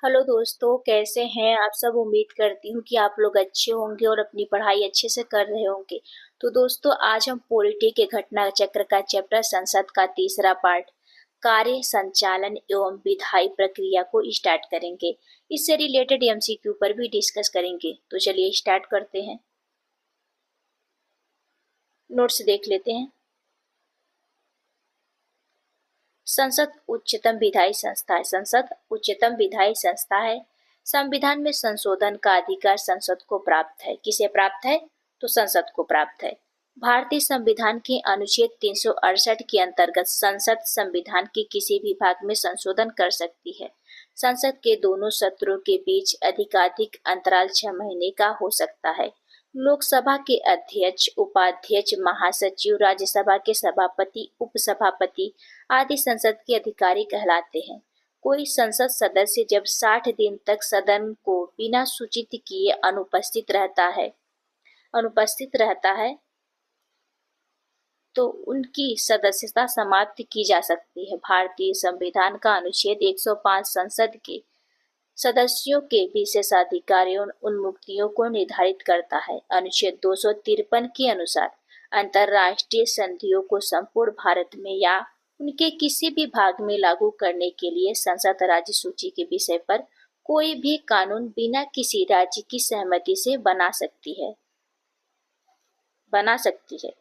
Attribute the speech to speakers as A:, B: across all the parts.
A: Hello दोस्तों, कैसे हैं आप सब। उम्मीद करती हूँ कि आप लोग अच्छे होंगे और अपनी पढ़ाई अच्छे से कर रहे होंगे। तो दोस्तों, आज हम पॉलिटी के घटना चक्र का चैप्टर संसद का तीसरा पार्ट कार्य संचालन एवं विधायी प्रक्रिया को स्टार्ट करेंगे। इससे रिलेटेड एमसीक्यू पर भी डिस्कस करेंगे। तो चलिए स्टार्ट करते हैं। नोट्स देख लेते हैं। संसद उच्चतम विधायी संस्था है। संसद उच्चतम विधायी संस्था है। संविधान में संशोधन का अधिकार संसद को प्राप्त है। किसे प्राप्त है? तो संसद को प्राप्त है। भारतीय संविधान के अनुच्छेद 368 के अंतर्गत संसद संविधान के किसी भी भाग में संशोधन कर सकती है। संसद के दोनों सत्रों के बीच अधिकाधिक अंतराल 6 महीने का हो सकता है। लोकसभा के अध्यक्ष, उपाध्यक्ष, महासचिव, राज्यसभा के सभापति, उपसभापति आदि संसद के अधिकारी कहलाते हैं। कोई संसद सदस्य जब 60 दिन तक सदन को बिना सूचित किए अनुपस्थित रहता है तो उनकी सदस्यता समाप्त की जा सकती है। भारतीय संविधान का अनुच्छेद 105 संसद के सदस्यों के विशेषाधिकारों उन्मुक्तियों को निर्धारित करता है। अनुच्छेद 253 के अनुसार अंतर्राष्ट्रीय संधियों को संपूर्ण भारत में या उनके किसी भी भाग में लागू करने के लिए संसद राज्य सूची के विषय पर कोई भी कानून बिना किसी राज्य की सहमति से बना सकती है।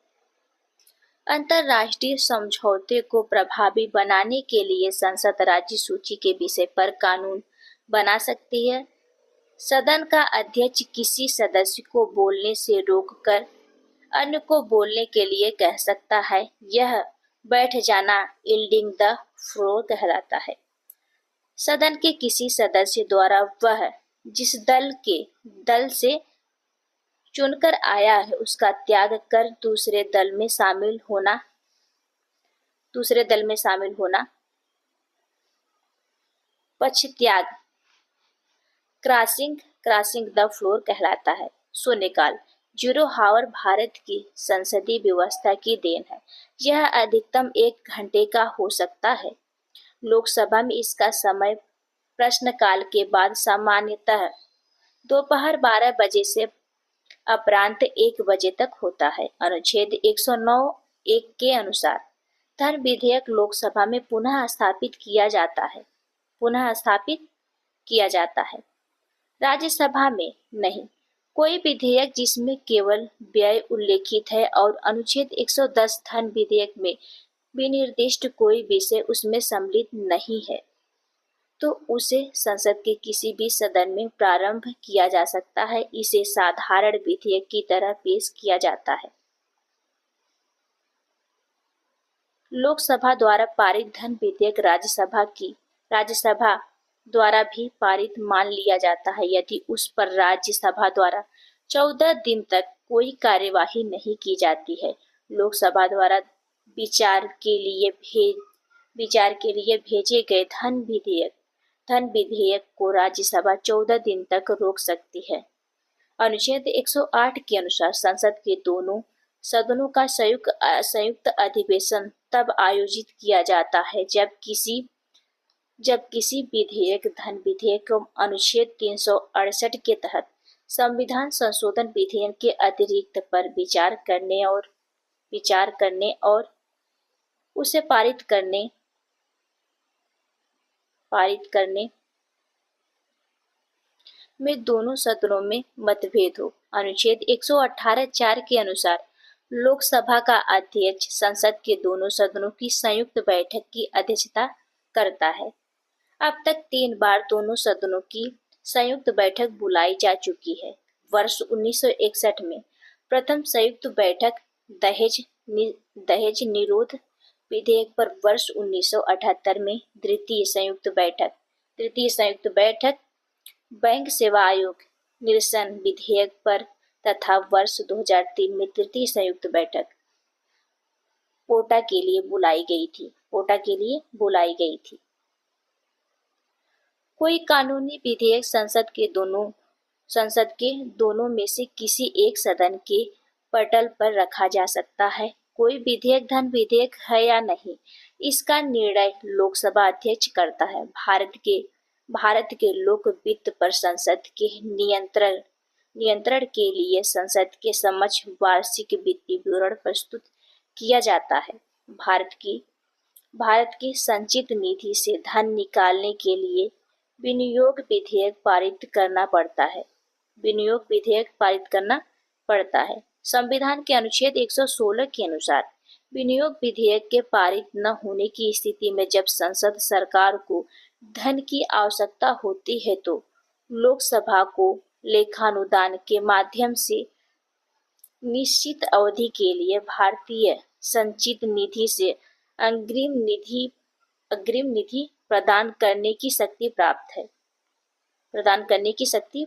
A: अंतर्राष्ट्रीय समझौते को प्रभावी बनाने के लिए संसद राज्य सूची के विषय पर कानून बना सकती है। सदन का अध्यक्ष किसी सदस्य को बोलने से रोककर अन्य को बोलने के लिए कह सकता है। यह बैठ जाना यील्डिंग द फ्लोर कहलाता है। सदन के किसी सदस्य द्वारा वह जिस दल से चुनकर आया है उसका त्याग कर दूसरे दल में शामिल होना पक्ष त्याग क्रॉसिंग द फ्लोर कहलाता है। शून्यकाल जीरो हावर भारत की संसदीय व्यवस्था की देन है। यह अधिकतम 1 घंटे का हो सकता है। लोकसभा में इसका समय प्रश्नकाल के बाद सामान्यतः दोपहर 12 बजे से अपरांत 1 बजे तक होता है। अनुच्छेद 109(1) के अनुसार धन विधेयक लोकसभा में पुनः स्थापित किया जाता है, राज्यसभा में नहीं। कोई विधेयक जिसमें केवल व्यय उल्लेखित है और अनुच्छेद 110 धन विधेयक में विनिर्दिष्ट कोई विषय उसमें सम्मिलित नहीं है तो उसे संसद के किसी भी सदन में प्रारंभ किया जा सकता है। इसे साधारण विधेयक की तरह पेश किया जाता है। लोकसभा द्वारा पारित धन विधेयक राज्यसभा द्वारा भी पारित मान लिया जाता है यदि उस पर राज्यसभा द्वारा 14 दिन तक कोई कार्यवाही नहीं की जाती है। लोकसभा द्वारा विचार के लिए भेजे गए धन विधेयक को राज्यसभा 14 दिन तक रोक सकती है। अनुच्छेद 108 के अनुसार संसद के दोनों सदनों का संयुक्त अधिवेशन तब आयोजित किया जाता है जब किसी धन विधेयक अनुच्छेद 368 के तहत संविधान संशोधन विधेयक के अतिरिक्त पर विचार करने और उसे पारित करने में दोनों सदनों में मतभेद हो। अनुच्छेद 118(4) के अनुसार लोकसभा का अध्यक्ष संसद के दोनों सदनों की संयुक्त बैठक की अध्यक्षता करता है। अब तक 3 बार दोनों सदनों की संयुक्त बैठक बुलाई जा चुकी है। वर्ष 1961 में प्रथम संयुक्त बैठक दहेज निरोध विधेयक पर, वर्ष 1978 में द्वितीय संयुक्त बैठक बैंक सेवा आयोग निरसन विधेयक पर तथा वर्ष 2003 में तृतीय संयुक्त बैठक पोटा के लिए बुलाई गई थी। कोई कानूनी विधेयक संसद के दोनों में से किसी एक सदन के पटल पर रखा जा सकता है। कोई विधेयक धन विधेयक है या नहीं, इसका निर्णय लोकसभा अध्यक्ष करता है। भारत के भारत के लोक वित्त पर संसद के नियंत्रण नियंत्रण के लिए संसद के समक्ष वार्षिक वित्तीय विवरण प्रस्तुत किया जाता है। भारत की संचित निधि से धन निकालने के लिए विनियोग विधेयक पारित करना पड़ता है। विनियोग विधेयक पारित करना पड़ता है। संविधान के अनुच्छेद 116 के अनुसार विनियोग विधेयक के पारित न होने की स्थिति में जब संसद सरकार को धन की आवश्यकता होती है तो लोकसभा को लेखानुदान के माध्यम से निश्चित अवधि के लिए भारतीय संचित निधि से अग्रिम निधि प्रदान करने की शक्ति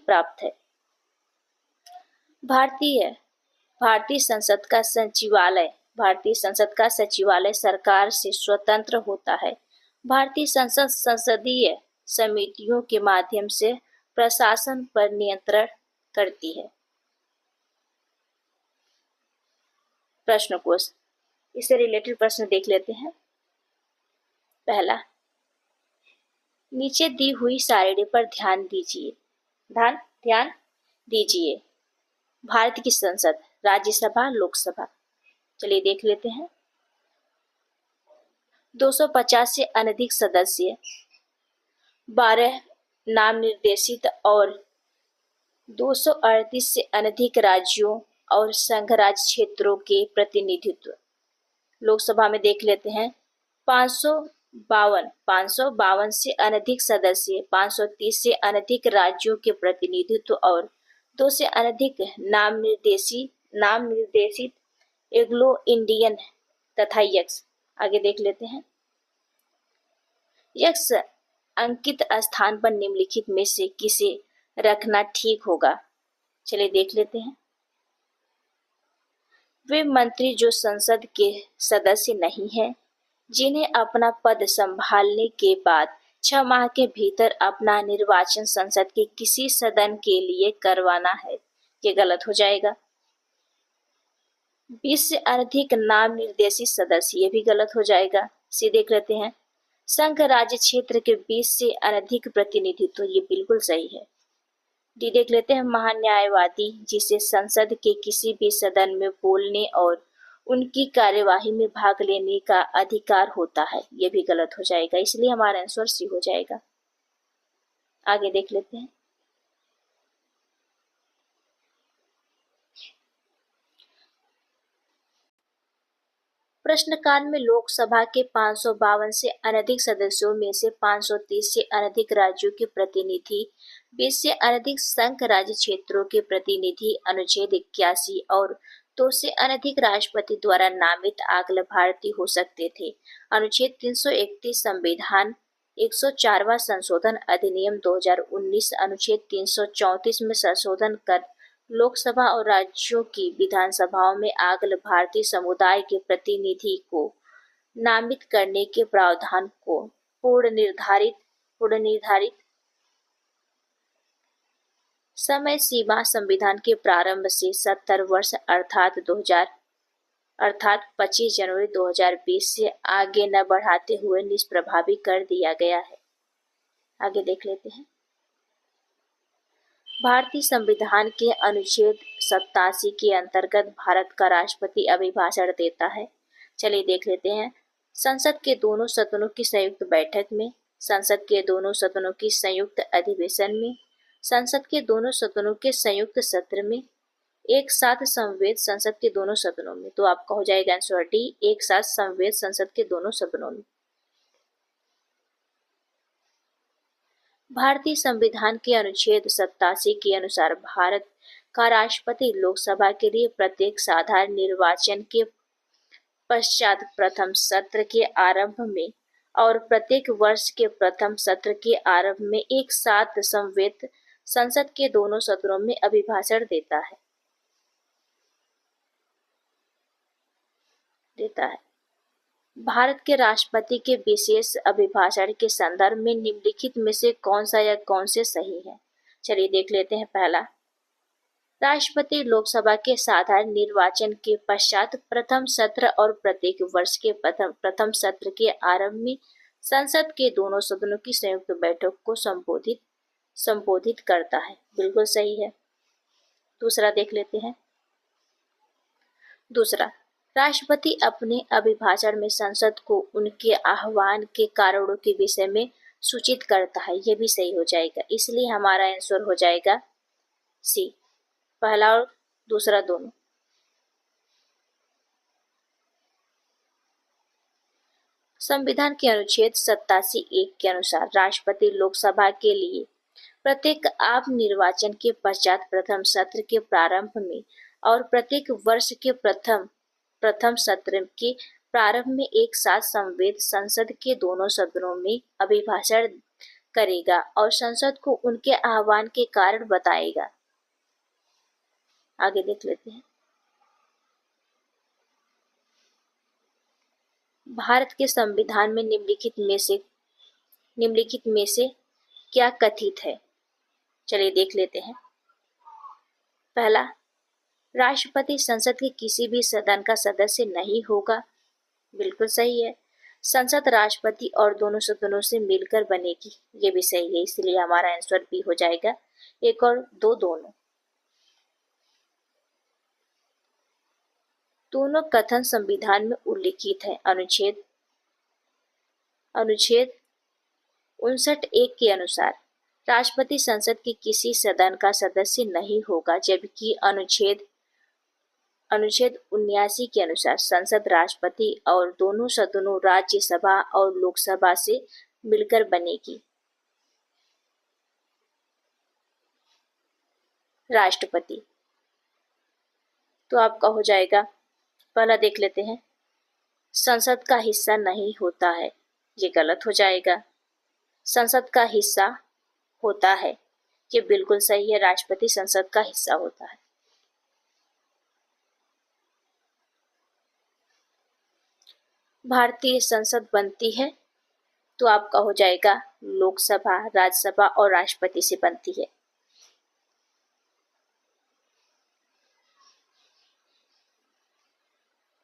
A: प्राप्त है। भारतीय संसद का सचिवालय सरकार से स्वतंत्र होता है। भारतीय संसद संसदीय समितियों के माध्यम से प्रशासन पर नियंत्रण करती है। प्रश्न कोश इससे रिलेटेड प्रश्न देख लेते हैं। पहला, नीचे दी हुई सारणी पर ध्यान दीजिए। भारत की संसद, राज्यसभा, लोकसभा। चलिए देख लेते हैं। 250 से अनधिक सदस्य, 12 नाम निर्देशित और 238 से अनधिक राज्यों और संघ राज्य क्षेत्रों के प्रतिनिधित्व। लोकसभा में देख लेते हैं 552 से अनधिक सदस्य, 530 से अनधिक राज्यों के प्रतिनिधित्व और 2 से अनधिक नाम निर्देशित एंग्लो इंडियन तथा यक्स। आगे देख लेते हैं। यक्स अंकित स्थान पर निम्नलिखित में से किसे रखना ठीक होगा? चलिए देख लेते हैं। वे मंत्री जो संसद के सदस्य नहीं हैं, जिन्हें अपना पद संभालने के बाद 6 माह के भीतर अपना निर्वाचन संसद के किसी सदन के लिए करवाना है, ये गलत हो जाएगा। 20 से अधिक नाम निर्देशित सदस्य, ये भी गलत हो जाएगा। सी देख लेते हैं। संघ राज्य क्षेत्र के 20 से अधिक प्रतिनिधित्व, ये बिल्कुल सही है। डी देख लेते हैं। महान्यायवादी, जिसे संसद के किसी भी सदन में बोलने और उनकी कार्यवाही में भाग लेने का अधिकार होता है, ये भी गलत हो जाएगा। इसलिए हमारा आंसर सी हो जाएगा। आगे देख लेते हैं। प्रश्नकाल में लोकसभा के 552 से अनधिक सदस्यों में से 530 से अनधिक राज्यों के प्रतिनिधि, 20 से अनधिक संघ राज्य क्षेत्रों के प्रतिनिधि अनुच्छेद 81 और 2 से अनधिक राष्ट्रपति द्वारा नामित अखिल भारतीय हो सकते थे। अनुच्छेद 331 संविधान 104वां संशोधन अधिनियम 2019 अनुच्छेद 334 में संशोधन कर लोकसभा और राज्यों की विधानसभाओं में अखिल भारतीय समुदाय के प्रतिनिधि को नामित करने के प्रावधान को पूर्व निर्धारित समय सीमा संविधान के प्रारंभ से 70 वर्ष अर्थात 25 जनवरी 2020 से आगे न बढ़ाते हुए निष्प्रभावी कर दिया गया है। आगे देख लेते हैं। भारतीय संविधान के अनुच्छेद 87 के अंतर्गत भारत का राष्ट्रपति अभिभाषण देता है। चलिए देख लेते हैं। संसद के दोनों सदनों की संयुक्त बैठक में, संसद के दोनों सदनों की संयुक्त अधिवेशन में, संसद के दोनों सदनों के संयुक्त सत्र में, एक साथ संवेद संसद के दोनों सदनों में। तो आपका हो जाएगा आंसर डी, एक साथ संवेद संसद के दोनों सदनों में। भारतीय संविधान के अनुच्छेद 87 के अनुसार भारत का राष्ट्रपति लोकसभा के लिए प्रत्येक साधारण निर्वाचन के पश्चात प्रथम सत्र के आरंभ में और प्रत्येक वर्ष के प्रथम सत्र के आरंभ में एक साथ संवेद संसद के दोनों सदनों में अभिभाषण देता है। भारत के राष्ट्रपति के विशेष अभिभाषण के संदर्भ में निम्नलिखित में से कौन सा या कौन से सही है? चलिए देख लेते हैं। पहला, राष्ट्रपति लोकसभा के साधारण निर्वाचन के पश्चात प्रथम सत्र और प्रत्येक वर्ष के प्रथम सत्र के आरंभ में संसद के दोनों सदनों की संयुक्त बैठक को संबोधित करता है। बिल्कुल सही है। दूसरा देख लेते हैं। दूसरा, राष्ट्रपति अपने अभिभाषण में संसद को उनके आह्वान के कारणों के विषय में सूचित करता है। यह भी सही हो जाएगा, इसलिए हमारा आंसर हो जाएगा सी, पहला और दूसरा दोनों। संविधान के अनुच्छेद 87(1) के अनुसार राष्ट्रपति लोकसभा के लिए प्रत्येक आप निर्वाचन के पश्चात प्रथम सत्र के प्रारंभ में और प्रत्येक वर्ष के प्रथम सत्र के प्रारंभ में एक साथ संवेद संसद के दोनों सदनों में अभिभाषण करेगा और संसद को उनके आह्वान के कारण बताएगा। आगे देख लेते हैं। भारत के संविधान में निम्नलिखित में से क्या कथित है? चलिए देख लेते हैं। पहला, राष्ट्रपति संसद के किसी भी सदन का सदस्य नहीं होगा। बिल्कुल सही है। संसद राष्ट्रपति और दोनों सदनों से मिलकर बनेगी। ये भी सही है, इसलिए हमारा आंसर बी हो जाएगा, 1 और 2 दोनों। दोनों कथन संविधान में उल्लिखित है। अनुच्छेद 59(1) के अनुसार राष्ट्रपति संसद के किसी सदन का सदस्य नहीं होगा, जबकि अनुच्छेद 79 के अनुसार संसद राष्ट्रपति और दोनों सदनों राज्यसभा और लोकसभा से मिलकर बनेगी। राष्ट्रपति तो आपका हो जाएगा, पहला देख लेते हैं, संसद का हिस्सा नहीं होता है। ये गलत हो जाएगा। संसद का हिस्सा होता है, ये बिल्कुल सही है। राष्ट्रपति संसद का हिस्सा होता है। भारतीय संसद बनती है, तो आपका हो जाएगा लोकसभा, राज्यसभा और राष्ट्रपति से बनती है।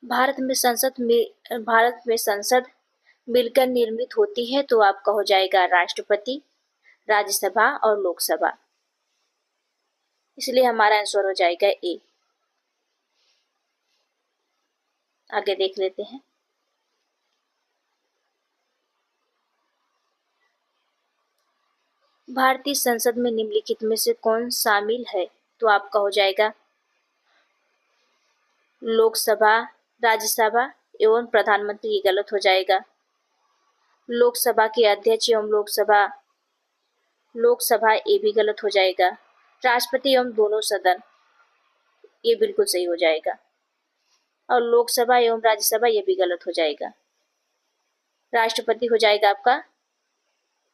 A: भारत में संसद मिलकर निर्मित होती है, तो आपका हो जाएगा राष्ट्रपति, राज्यसभा और लोकसभा। इसलिए हमारा आंसर हो जाएगा ए। आगे देख लेते हैं। भारतीय संसद में निम्नलिखित में से कौन शामिल है? तो आपका हो जाएगा लोकसभा, राज्यसभा एवं प्रधानमंत्री। ये गलत हो जाएगा। लोकसभा के अध्यक्ष एवं लोकसभा ये भी गलत हो जाएगा। राष्ट्रपति एवं दोनों सदन, ये बिल्कुल सही हो जाएगा। और लोकसभा एवं राज्यसभा ये भी गलत हो जाएगा। राष्ट्रपति हो जाएगा आपका,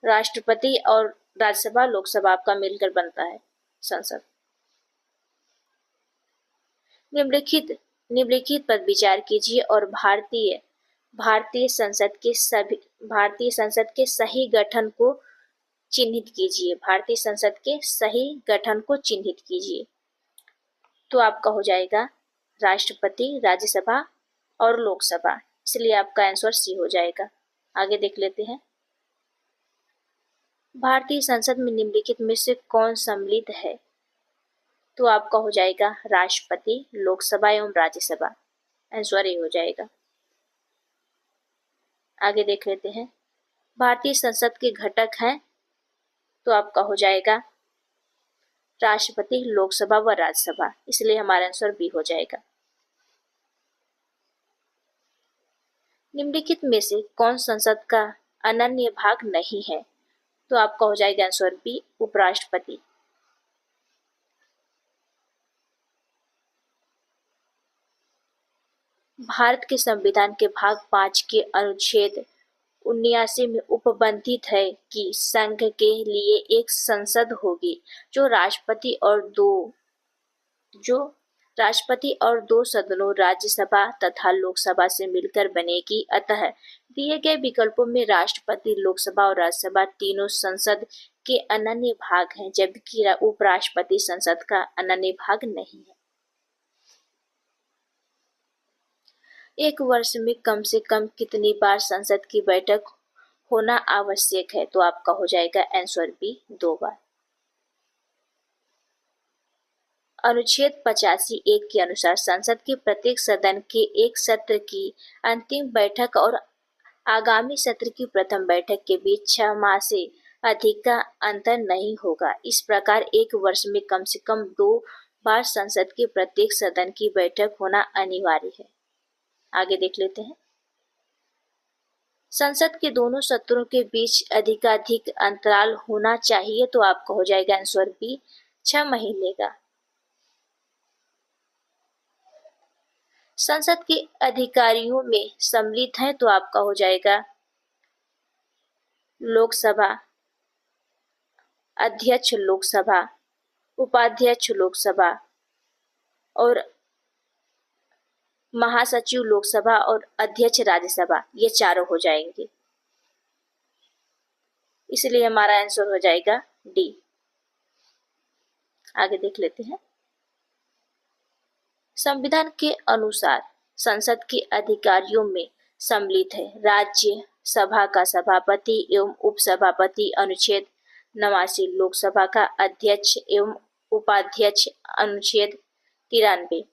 A: राष्ट्रपति और राज्यसभा लोकसभा आपका मिलकर बनता है संसद। निम्नलिखित पर विचार कीजिए और भारतीय संसद के सही गठन को चिन्हित कीजिए। भारतीय संसद के सही गठन को चिन्हित कीजिए। तो आपका हो जाएगा राष्ट्रपति, राज्यसभा और लोकसभा। इसलिए आपका आंसर सी हो जाएगा। आगे देख लेते हैं। भारतीय संसद में निम्नलिखित में से कौन सम्मिलित है? तो आपका हो जाएगा राष्ट्रपति, लोकसभा एवं राज्यसभा। आंसर ए हो जाएगा। आगे देख लेते हैं। भारतीय संसद के घटक हैं, तो आपका हो जाएगा राष्ट्रपति, लोकसभा व राज्यसभा। इसलिए हमारा आंसर बी हो जाएगा। निम्नलिखित में से कौन संसद का अनन्य भाग नहीं है? तो आपका हो जाएगा आंसर बी, उपराष्ट्रपति। भारत के संविधान के भाग 5 के अनुच्छेद 79 में उपबंधित है कि संघ के लिए एक संसद होगी जो राष्ट्रपति और दो सदनों राज्यसभा तथा लोकसभा से मिलकर बनेगी। अतः दिए गए विकल्पों में राष्ट्रपति, लोकसभा और राज्यसभा तीनों संसद के अनन्य भाग हैं, जबकि उपराष्ट्रपति संसद का अनन्य भाग नहीं है। एक वर्ष में कम से कम कितनी बार संसद की बैठक होना आवश्यक है, तो आपका हो जाएगा आंसर बी 2 बार। अनुच्छेद 85(1) के अनुसार संसद के प्रत्येक सदन के एक सत्र की अंतिम बैठक और आगामी सत्र की प्रथम बैठक के बीच 6 माह से अधिक का अंतर नहीं होगा। इस प्रकार एक वर्ष में कम से कम 2 बार संसद के प्रत्येक सदन की बैठक होना अनिवार्य है। आगे देख लेते हैं। संसद के दोनों सत्रों के बीच अधिकाधिक अंतराल होना चाहिए, तो आपका हो जाएगा आंसर बी 6 महीने का। संसद के अधिकारियों में सम्मिलित हैं, तो आपका हो जाएगा लोकसभा अध्यक्ष, लोकसभा उपाध्यक्ष, लोकसभा और महासचिव लोकसभा और अध्यक्ष राज्यसभा, ये चारों हो जाएंगे। इसलिए हमारा आंसर हो जाएगा डी। आगे देख लेते हैं। संविधान के अनुसार संसद के अधिकारियों में सम्मिलित है राज्य सभा का सभापति एवं उपसभापति अनुच्छेद 89, लोकसभा का अध्यक्ष एवं उपाध्यक्ष अनुच्छेद 93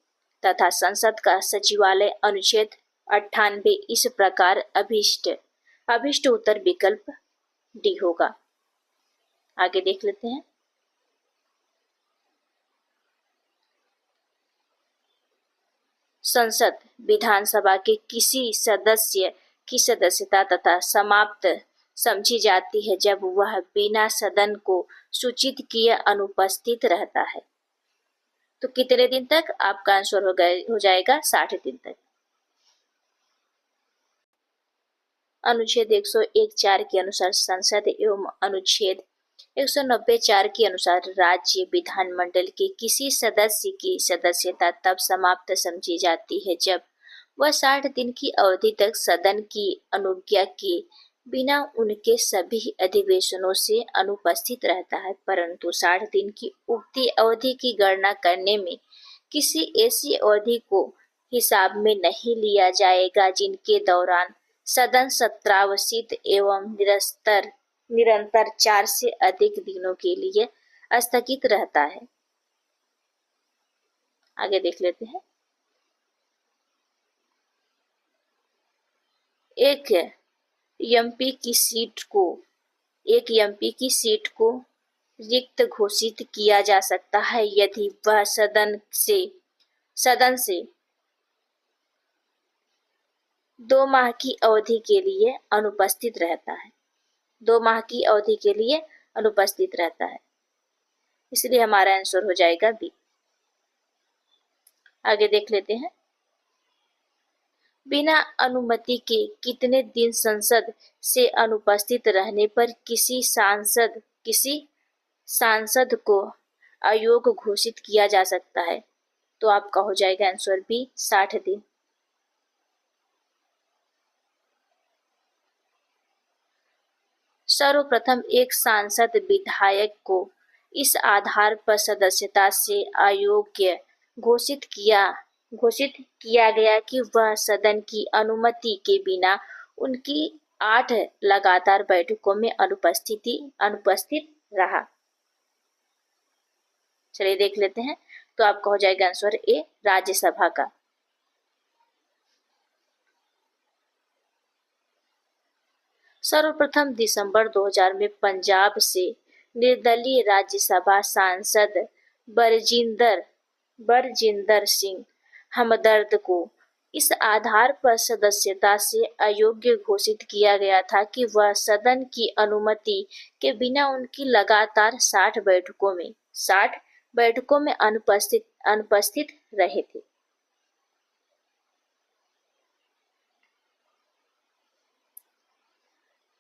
A: तथा संसद का सचिवालय अनुच्छेद 98। इस प्रकार अभिष्ट उत्तर विकल्प डी होगा। आगे देख लेते हैं। संसद विधानसभा के किसी सदस्य की सदस्यता तथा समाप्त समझी जाती है जब वह बिना सदन को सूचित किए अनुपस्थित रहता है। तो कितने दिन तक? आपका आंसर हो जाएगा 60 दिन तक। अनुच्छेद 101(4) के अनुसार संसद एवं अनुच्छेद 190(4) के अनुसार राज्य विधानमंडल के किसी सदस्य की सदस्यता तब समाप्त समझी जाती है जब वह 60 दिन की अवधि तक सदन की अनुज्ञा के बिना उनके सभी अधिवेशनों से अनुपस्थित रहता है, परंतु 60 दिन की उक्त अवधि की गणना करने में किसी ऐसी अवधि को हिसाब में नहीं लिया जाएगा जिनके दौरान सदन सत्रावसित एवं निरंतर 4 से अधिक दिनों के लिए स्थगित रहता है। आगे देख लेते हैं। एक एमपी की सीट को रिक्त घोषित किया जा सकता है यदि वह सदन से 2 माह की अवधि के लिए अनुपस्थित रहता है। 2 माह की अवधि के लिए अनुपस्थित रहता है, इसलिए हमारा आंसर हो जाएगा बी। आगे देख लेते हैं। बिना अनुमति के कितने दिन संसद से अनुपस्थित रहने पर किसी सांसद को अयोग्य घोषित किया जा सकता है? तो आपका हो जाएगा आंसर बी 60 दिन। सर्वप्रथम एक सांसद विधायक को इस आधार पर सदस्यता से अयोग्य घोषित किया गया कि वह सदन की अनुमति के बिना उनकी 8 लगातार बैठकों में अनुपस्थित रहा। चलिए देख लेते हैं। तो आपका हो जाएगा आंसर ए राज्यसभा का। सर्वप्रथम दिसंबर 2000 में पंजाब से निर्दलीय राज्यसभा सांसद बरजिंदर सिंह हमदर्द को इस आधार पर सदस्यता से अयोग्य घोषित किया गया था कि वह सदन की अनुमति के बिना उनकी लगातार 60 बैठकों में अनुपस्थित रहे थे।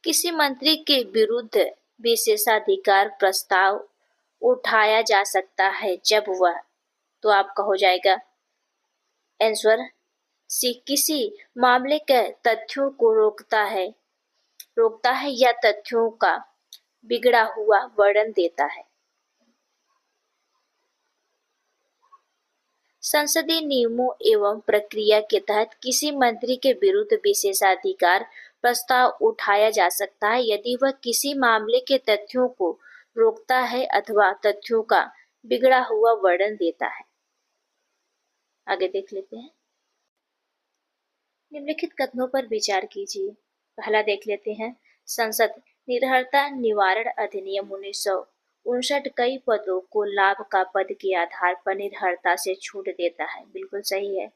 A: किसी मंत्री के विरुद्ध विशेषाधिकार प्रस्ताव उठाया जा सकता है जब वह, तो आपका हो जाएगा आंसर सी, किसी मामले के तथ्यों को रोकता है या तथ्यों का बिगड़ा हुआ वर्णन देता है। संसदीय नियमों एवं प्रक्रिया के तहत किसी मंत्री के विरुद्ध विशेषाधिकार प्रस्ताव उठाया जा सकता है यदि वह किसी मामले के तथ्यों को रोकता है अथवा तथ्यों का बिगड़ा हुआ वर्णन देता है। आगे देख लेते हैं। निम्नलिखित कथनों पर विचार कीजिए। पहला देख लेते हैं। संसद निर्भरता निवारण अधिनियम 1959 कई पदों को लाभ का पद के आधार पर निर्भरता से छूट देता है। बिल्कुल सही है।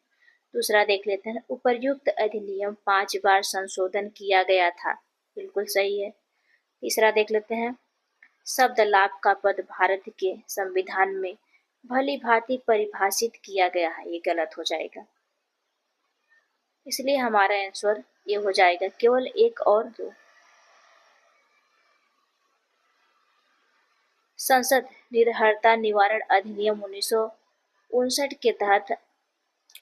A: दूसरा देख लेते हैं। उपर्युक्त अधिनियम 5 बार संशोधन किया गया था। बिल्कुल सही है। तीसरा देख लेते हैं। शब्द लाभ का पद भारत के संविधान में भली भांति परिभाषित किया गया है। ये गलत हो जाएगा, इसलिए हमारा आंसर ये हो जाएगा केवल 1 और 2। संसद निर्भरता निवारण अधिनियम 1959 के तहत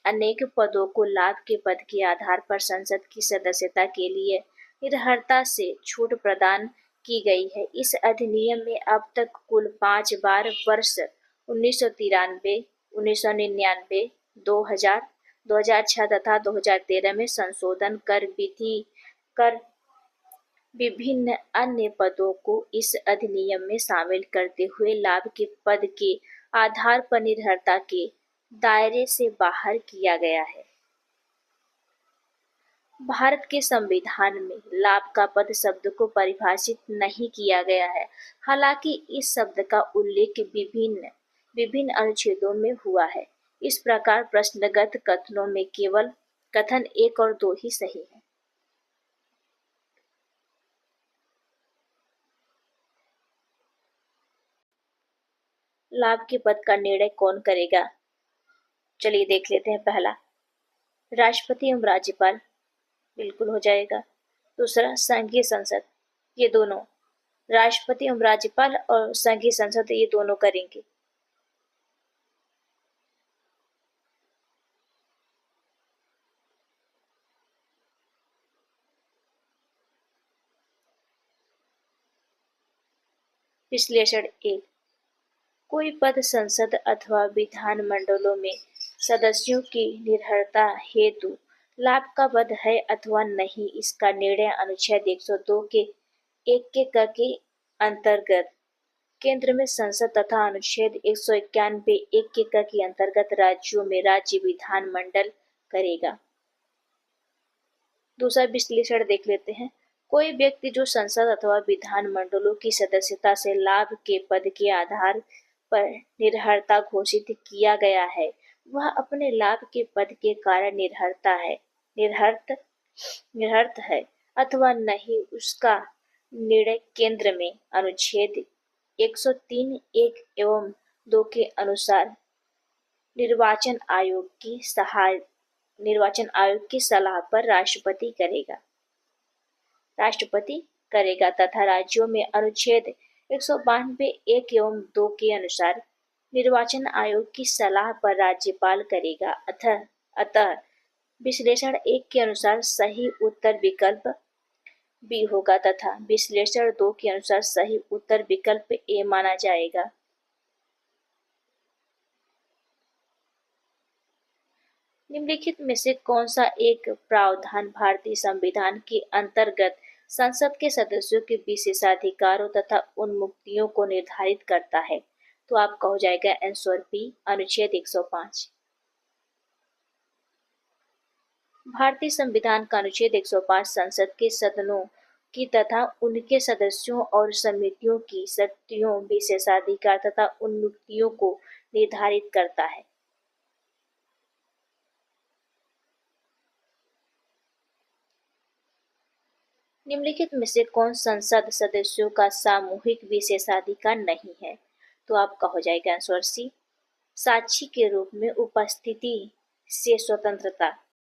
A: अनेक पदों को लाभ के पद के आधार पर संसद की सदस्यता के लिए निर्भरता से छूट प्रदान की गई है। इस अधिनियम में अब तक कुल 5 बार वर्ष 1993, 1999, 2000, 2006 तथा 2013 में संशोधन कर विभिन्न अन्य पदों को इस अधिनियम में शामिल करते हुए लाभ के पद के आधार पर निर्भरता के दायरे से बाहर किया गया है। भारत के संविधान में लाभ का पद शब्द को परिभाषित नहीं किया गया है। हालांकि इस शब्द का उल्लेख विभिन्न अनुच्छेदों में हुआ है। इस प्रकार प्रश्नगत कथनों में केवल कथन 1 और 2 ही सही है। लाभ के पद का निर्णय कौन करेगा? चलिए देख लेते हैं। पहला, राष्ट्रपति एवं राज्यपाल। बिल्कुल हो जाएगा। दूसरा, संघीय संसद। ये दोनों, राष्ट्रपति एवं राज्यपाल और संघीय संसद, ये दोनों करेंगे। विश्लेषण 1। कोई पद संसद अथवा विधान मंडलों में सदस्यों की निर्भरता हेतु लाभ का पद है अथवा नहीं, इसका निर्णय अनुच्छेद 102 के 1 के क के अंतर्गत केंद्र में संसद तथा अनुच्छेद 191 1 के क के अंतर्गत राज्यों में राज्य विधान मंडल करेगा। दूसरा विश्लेषण देख लेते हैं। कोई व्यक्ति जो संसद अथवा विधान मंडलों की सदस्यता से लाभ के पद के आधार पर निर्भरता घोषित किया गया है, वह अपने लाभ के पद के कारण निर्हर्त है अथवा नहीं, उसका निर्णय केंद्र में अनुच्छेद 103 1 एवं 2 के अनुसार निर्वाचन आयोग की सलाह पर राष्ट्रपति करेगा तथा राज्यों में अनुच्छेद 192 1 एवं 2 के अनुसार निर्वाचन आयोग की सलाह पर राज्यपाल करेगा। अतः विश्लेषण 1 के अनुसार सही उत्तर विकल्प बी होगा तथा विश्लेषण 2 के अनुसार सही उत्तर विकल्प ए माना जाएगा। निम्नलिखित में से कौन सा एक प्रावधान भारतीय संविधान के अंतर्गत संसद के सदस्यों के विशेषाधिकारों तथा उन्मुक्तियों को निर्धारित करता है? तो आपका हो जाएगा आंसर बी, अनुच्छेद 105। भारतीय संविधान का अनुच्छेद 105 संसद के सदनों की तथा उनके सदस्यों और समितियों की शक्तियों, विशेषाधिकार तथा उन्मुक्तियों को निर्धारित करता है। निम्नलिखित में से कौन संसद सदस्यों का सामूहिक विशेषाधिकार नहीं है? तो आपका हो जाएगा आंसर सी, साक्षी के रूप में उपस्थिति से स्वतंत्रता।